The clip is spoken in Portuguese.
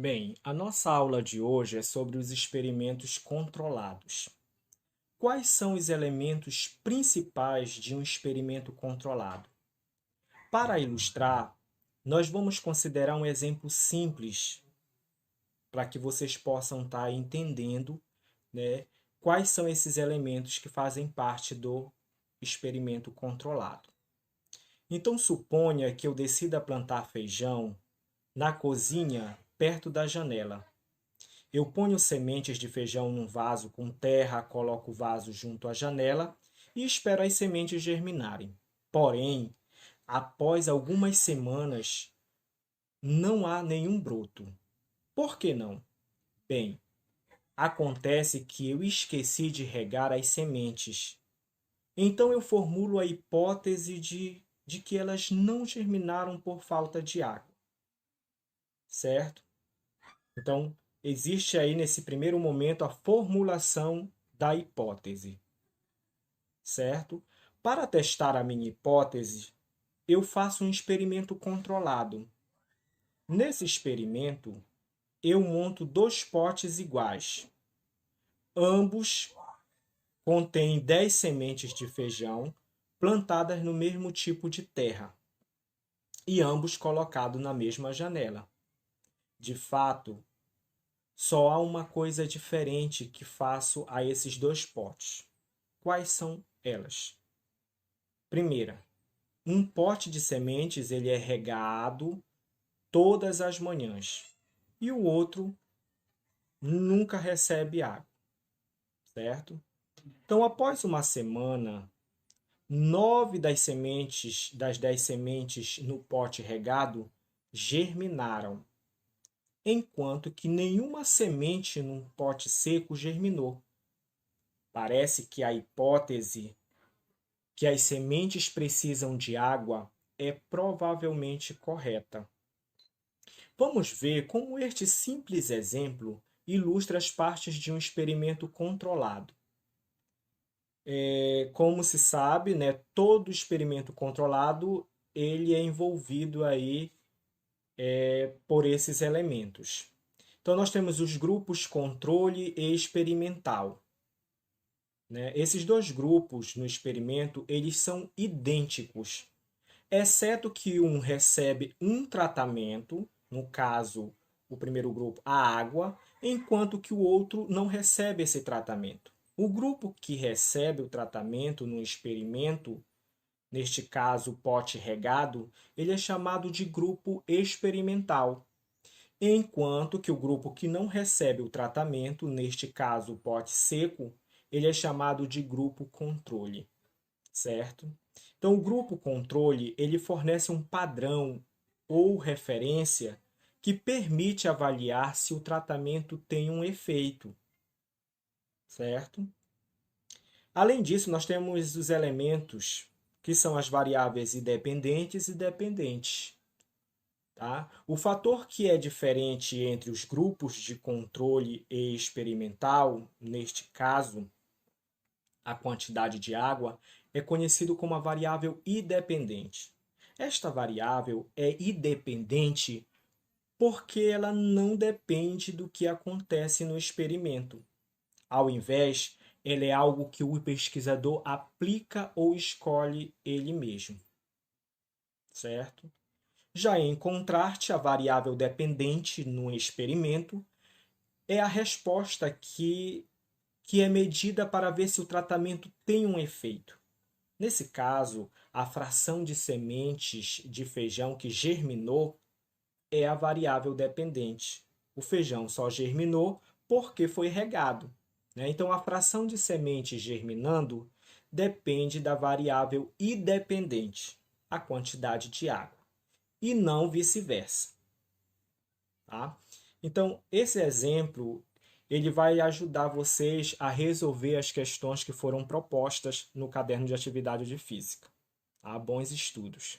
Bem, a nossa aula de hoje é sobre os experimentos controlados. Quais são os elementos principais de um experimento controlado? Para ilustrar, nós vamos considerar um exemplo simples para que vocês possam estar entendendo, né, quais são esses elementos que fazem parte do experimento controlado. Então, suponha que eu decida plantar feijão na cozinha perto da janela. Eu ponho sementes de feijão num vaso com terra, coloco o vaso junto à janela e espero as sementes germinarem. Porém, após algumas semanas, não há nenhum broto. Por que não? Bem, acontece que eu esqueci de regar as sementes. Então eu formulo a hipótese de que elas não germinaram por falta de água. Certo? Então, existe aí nesse primeiro momento a formulação da hipótese, certo? Para testar a minha hipótese, eu faço um experimento controlado. Nesse experimento, eu monto dois potes iguais. Ambos contêm 10 sementes de feijão plantadas no mesmo tipo de terra e ambos colocados na mesma janela. De fato, só há uma coisa diferente que faço a esses dois potes. Quais são elas? Primeira, um pote de sementes ele é regado todas as manhãs e o outro nunca recebe água, certo? Então, após uma semana, 9 das 10 sementes no pote regado germinaram, enquanto que nenhuma semente num pote seco germinou. Parece que a hipótese que as sementes precisam de água é provavelmente correta. Vamos ver como este simples exemplo ilustra as partes de um experimento controlado. Como se sabe, né, todo experimento controlado ele é envolvido aí por esses elementos. Então, nós temos os grupos controle e experimental. Né? Esses dois grupos no experimento eles são idênticos, exceto que um recebe um tratamento, no caso, o primeiro grupo, a água, enquanto que o outro não recebe esse tratamento. O grupo que recebe o tratamento no experimento, neste caso, o pote regado, ele é chamado de grupo experimental, enquanto que o grupo que não recebe o tratamento, neste caso, o pote seco, ele é chamado de grupo controle, certo? Então, o grupo controle ele fornece um padrão ou referência que permite avaliar se o tratamento tem um efeito, certo? Além disso, nós temos os elementos que são as variáveis independentes e dependentes. Tá? O fator que é diferente entre os grupos de controle e experimental, neste caso, a quantidade de água, é conhecido como a variável independente. Esta variável é independente porque ela não depende do que acontece no experimento. Ao invés, ela é algo que o pesquisador aplica ou escolhe ele mesmo. Certo? Já em contraste, a variável dependente no experimento é a resposta que é medida para ver se o tratamento tem um efeito. Nesse caso, a fração de sementes de feijão que germinou é a variável dependente. O feijão só germinou porque foi regado. Né? Então, a fração de sementes germinando depende da variável independente, a quantidade de água, e não vice-versa. Tá? Então, esse exemplo ele vai ajudar vocês a resolver as questões que foram propostas no caderno de atividade de física. Tá? Bons estudos!